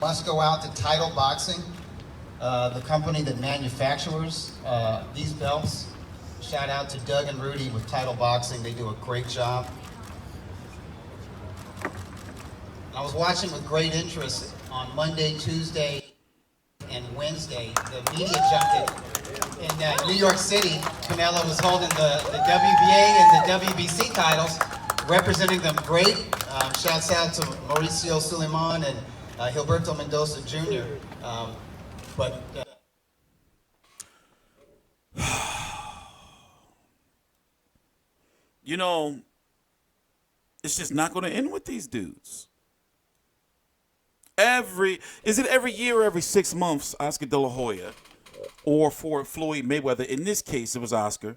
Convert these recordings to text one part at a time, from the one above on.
Must go out to Title Boxing, the company that manufactures these belts. Shout out to Doug and Rudy with Title Boxing. They do a great job. I was watching with great interest on Monday, Tuesday, and Wednesday. The media jumped in New York City. Canelo was holding the WBA and the WBC titles, representing them great. Shouts out to Mauricio Suleiman and Gilberto Mendoza Jr. But you know, it's just not going to end with these dudes. Is it every year or every 6 months, Oscar De La Hoya, or for Floyd Mayweather? In this case, it was Oscar.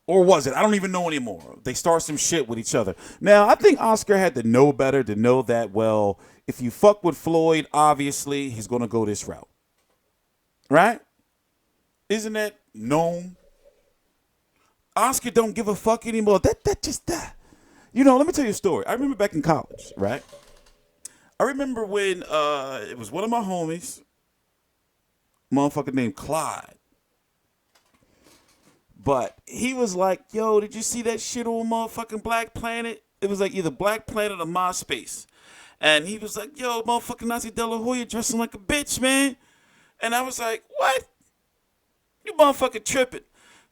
Or was it? I don't even know anymore. They start some shit with each other. Now, I think Oscar had to know better, to know that, well, if you fuck with Floyd, obviously, he's going to go this route. Right? Isn't that known? Oscar don't give a fuck anymore. That. You know, let me tell you a story. I remember back in college, right? I remember when it was one of my homies, motherfucker named Clyde. But he was like, yo, did you see that shit on motherfucking Black Planet? It was like either Black Planet or MySpace. And he was like, yo, motherfucking Nazi De La Hoya dressing like a bitch, man. And I was like, what? You motherfucking tripping.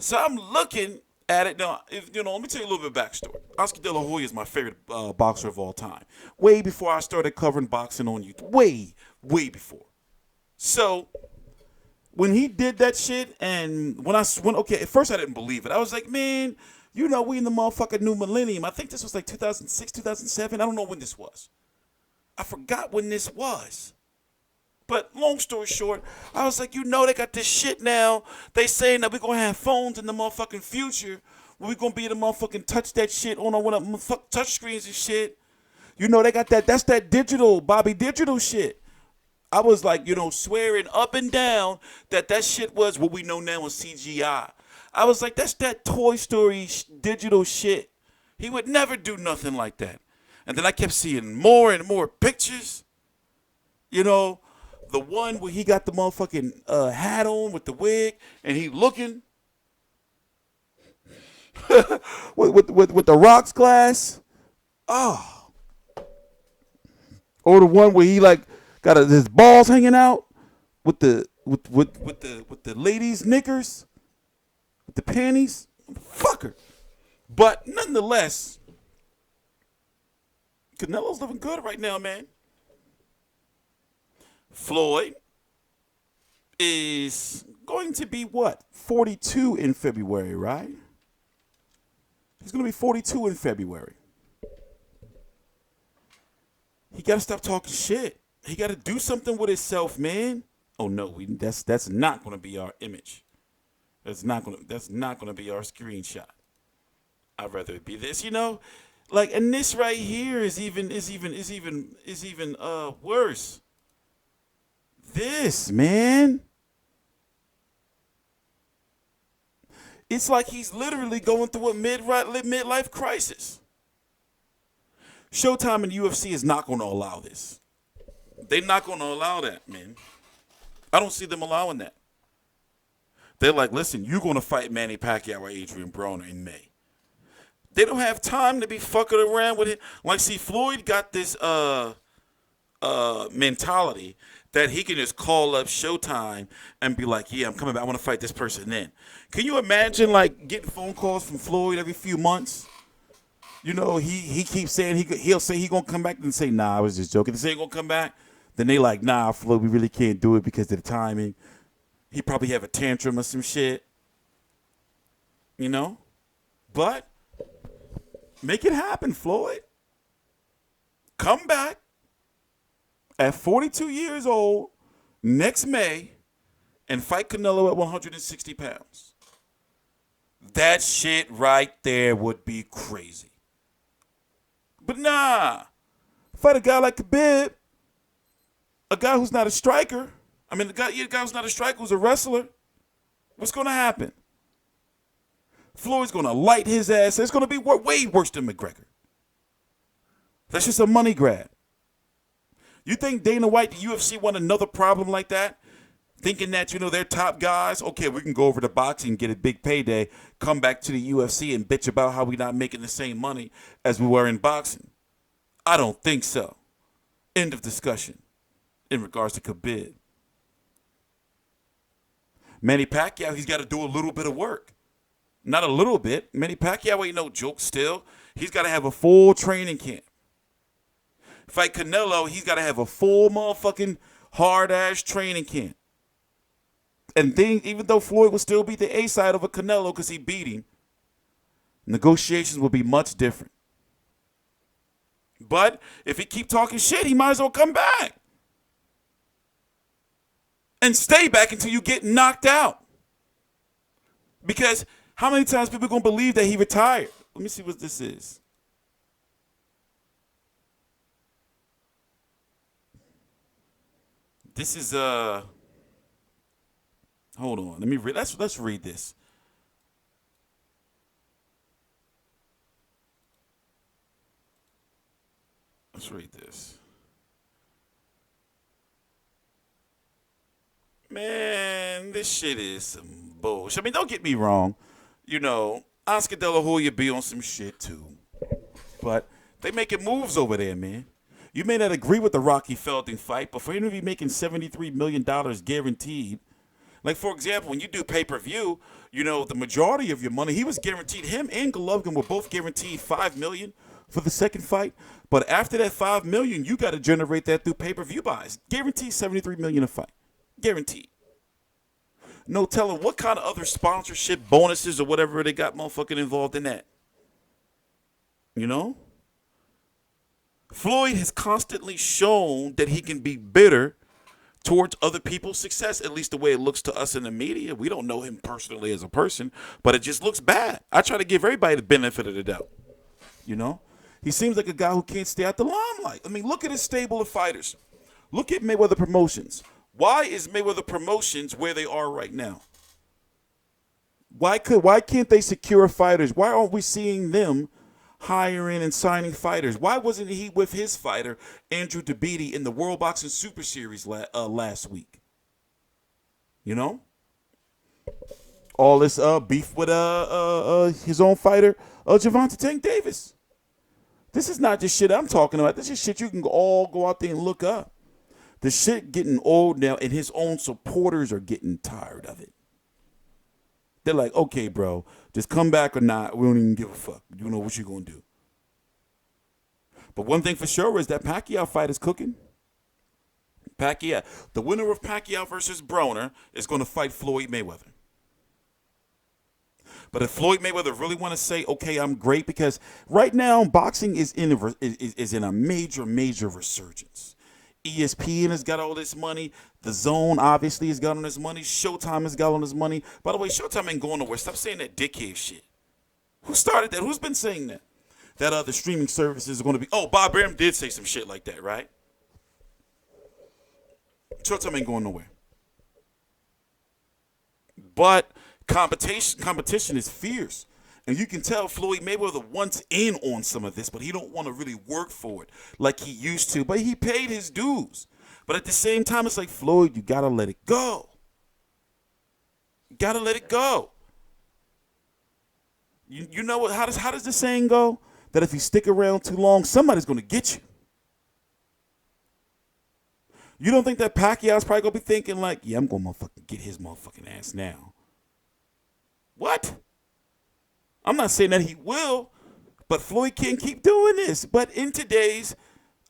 So I'm looking at it. Now, let me tell you a little bit of backstory. Oscar De La Hoya is my favorite boxer of all time. Way before I started covering boxing on YouTube. Way before. So when he did that shit, and at first I didn't believe it. I was like, man, we in the motherfucking new millennium. I think this was like 2006, 2007. I don't know when this was. I forgot when this was. But long story short, I was like, they got this shit now. They saying that we're going to have phones in the motherfucking future where we're going to be able to motherfucking touch that shit on our touch screens and shit. They got that. That's that digital, Bobby Digital shit. I was like, swearing up and down that shit was what we know now as CGI. I was like, that's that Toy Story digital shit. He would never do nothing like that. And then I kept seeing more and more pictures. The one where he got the motherfucking hat on with the wig and he looking with the rocks glass. Oh. Or the one where he like got his balls hanging out with the ladies' knickers, with the panties. Fucker. But nonetheless, Canelo's living good right now, man. Floyd is going to be 42 in February, right? He's going to be 42 in February. He got to stop talking shit. He got to do something with himself, man. Oh no, that's not going to be our image. That's not going to be our screenshot. I'd rather it be this, and this right here is even worse. This, man. It's like he's literally going through a midlife crisis. Showtime and UFC is not going to allow this. They're not going to allow that, man. I don't see them allowing that. They're like, listen, you're going to fight Manny Pacquiao or Adrian Broner in May. They don't have time to be fucking around with it. Like, see, Floyd got this mentality that he can just call up Showtime and be like, yeah, I'm coming back. I want to fight this person then. Can you imagine, like, getting phone calls from Floyd every few months? He keeps saying he'll say he going to come back and say, nah, I was just joking. They say he going to come back. Then they like, nah, Floyd, we really can't do it because of the timing. He probably have a tantrum or some shit. But make it happen, Floyd. Come back at 42 years old next May and fight Canelo at 160 pounds. That shit right there would be crazy. But nah, fight a guy like Khabib, a guy who's not a striker. I mean, the guy who's not a striker, who's a wrestler. What's going to happen? Floyd's going to light his ass. It's going to be way worse than McGregor. That's just a money grab. You think Dana White, the UFC, want another problem like that? Thinking that, they're top guys? Okay, we can go over to boxing, get a big payday, come back to the UFC and bitch about how we not making the same money as we were in boxing. I don't think so. End of discussion in regards to Khabib. Manny Pacquiao, he's got to do a little bit of work. Not a little bit. Manny Pacquiao ain't no joke still. He's got to have a full training camp. Fight Canelo, he's got to have a full motherfucking hard-ass training camp. And then, even though Floyd will still be the A side of a Canelo because he beat him, negotiations will be much different. But if he keep talking shit, he might as well come back. And stay back until you get knocked out. Because how many times people going to believe that he retired? Let me see what this is. This is hold on. Let me read. Let's read this. Let's read this. Man, this shit is some bullshit. I mean, don't get me wrong. Oscar De La Hoya be on some shit too. But they making moves over there, man. You may not agree with the Rocky Felding fight, but for him to be making $73 million guaranteed, like, for example, when you do pay-per-view, the majority of your money, he was guaranteed, him and Golovkin were both guaranteed $5 million for the second fight. But after that $5 million, you got to generate that through pay-per-view buys. Guaranteed $73 million a fight. Guaranteed. No telling what kind of other sponsorship bonuses or whatever they got motherfucking involved in that. Floyd has constantly shown that he can be bitter towards other people's success, at least the way it looks to us in the media. We don't know him personally as a person, but it just looks bad. I try to give everybody the benefit of the doubt. He seems like a guy who can't stay out the limelight. I mean, look at his stable of fighters. Look at Mayweather Promotions. Why is Mayweather Promotions where they are right now? Why can't they secure fighters? Why aren't we seeing them hiring and signing fighters? Why wasn't he with his fighter, Andrew DeBeatty, in the World Boxing Super Series last week? All this beef with his own fighter, Gervonta Tank Davis. This is not just shit I'm talking about. This is shit you can all go out there and look up. The shit getting old now, and his own supporters are getting tired of it. They're like, okay, bro, just come back or not. We don't even give a fuck. You know what you're going to do. But one thing for sure is that Pacquiao fight is cooking. Pacquiao, the winner of Pacquiao versus Broner is going to fight Floyd Mayweather. But if Floyd Mayweather really want to say, okay, I'm great, because right now boxing is in a major, major resurgence. ESPN has got all this money. The Zone obviously has got on his money. Showtime has got on his money. By the way, Showtime ain't going nowhere. Stop saying that dickhead shit. Who started that? Who's been saying that? That the streaming services are going to be... Oh, Bob Arum did say some shit like that, right? Showtime ain't going nowhere. But competition is fierce. And you can tell Floyd Mayweather wants in on some of this, but he don't want to really work for it like he used to. But he paid his dues. But at the same time, it's like, Floyd, you got to let it go. You got to let it go. You know what? How does the saying go? That if you stick around too long, somebody's going to get you. You don't think that Pacquiao's probably going to be thinking like, yeah, I'm going to motherfucking get his motherfucking ass now. What? I'm not saying that he will, but Floyd can't keep doing this. But in today's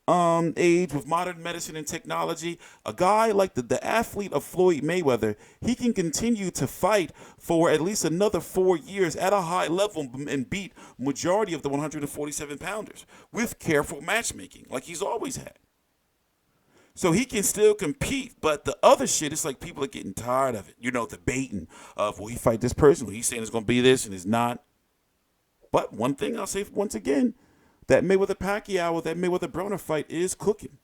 age with modern medicine and technology, a guy like the athlete of Floyd Mayweather, he can continue to fight for at least another 4 years at a high level and beat majority of the 147 pounders with careful matchmaking like he's always had. So he can still compete, but the other shit, it's like people are getting tired of it. The baiting of, will he fight this person? Well, he's saying it's going to be this and it's not. But one thing I'll say once again, that Mayweather-Pacquiao or that Mayweather-Broner fight is cooking.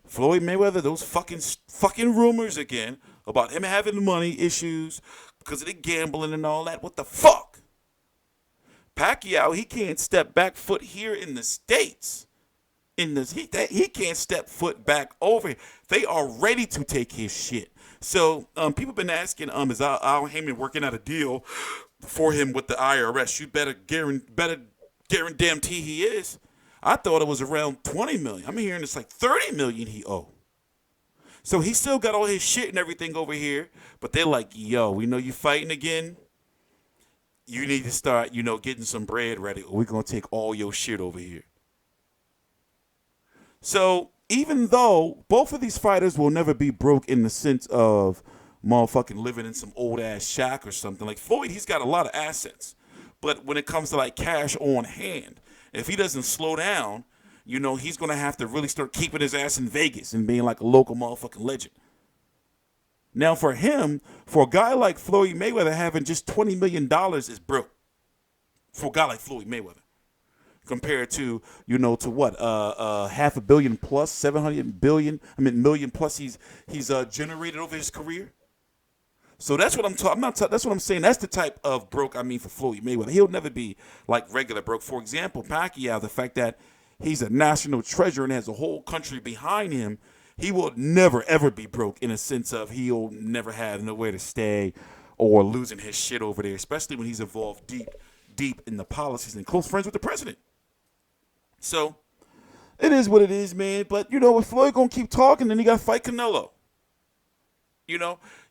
Floyd Mayweather, those fucking rumors again about him having money issues because of the gambling and all that. What the fuck? Pacquiao, he can't step back foot here in the States in this. He can't step foot back over. They are ready to take his shit. So people been asking, is Al Heyman working out a deal for him with the IRS? You better guarantee he is. I thought it was around 20 million. I'm hearing it's like 30 million he owe. So he still got all his shit and everything over here, but they're like, yo, we know you fighting again. You need to start, getting some bread ready, or we're going to take all your shit over here. So even though both of these fighters will never be broke in the sense of motherfucking living in some old-ass shack or something, like Floyd, he's got a lot of assets. But when it comes to, like, cash on hand, if he doesn't slow down, he's going to have to really start keeping his ass in Vegas and being like a local motherfucking legend. Now, for him, for a guy like Floyd Mayweather, having just $20 million is broke. For a guy like Floyd Mayweather. Compared to, to what? $500 million plus, 700 billion, million plus he's generated over his career. So that's what I'm talking. That's what I'm saying. That's the type of broke I mean for Floyd Mayweather. He'll never be like regular broke. For example, Pacquiao, the fact that he's a national treasure and has a whole country behind him, he will never, ever be broke in a sense of he'll never have nowhere to stay or losing his shit over there, especially when he's involved deep in the policies and close friends with the president. So it is what it is, man. But, if Floyd going to keep talking, then he got to fight Canelo.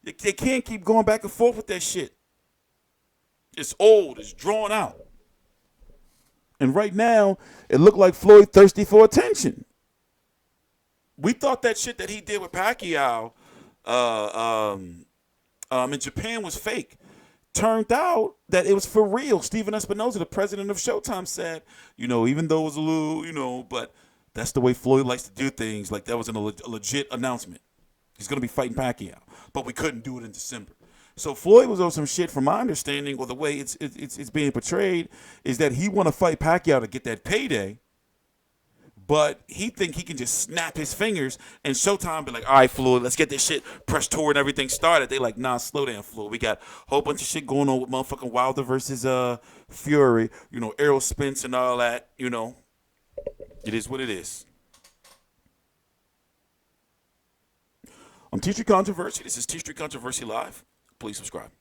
They can't keep going back and forth with that shit. It's old. It's drawn out. And right now, it looked like Floyd thirsty for attention. We thought that shit that he did with Pacquiao in Japan was fake. Turned out that it was for real. Steven Espinoza, the president of Showtime, said, even though it was a little, but that's the way Floyd likes to do things. Like that was a legit announcement. He's going to be fighting Pacquiao. But we couldn't do it in December. So Floyd was on some shit, from my understanding, or the way it's being portrayed, is that he want to fight Pacquiao to get that payday. But he think he can just snap his fingers and Showtime be like, all right, Floyd, let's get this shit press tour and everything started. They like, nah, slow down, Floyd. We got a whole bunch of shit going on with motherfucking Wilder versus Fury, Errol Spence and all that, It is what it is. I'm TstreeT Controversy. This is TstreeT Controversy Live. Please subscribe.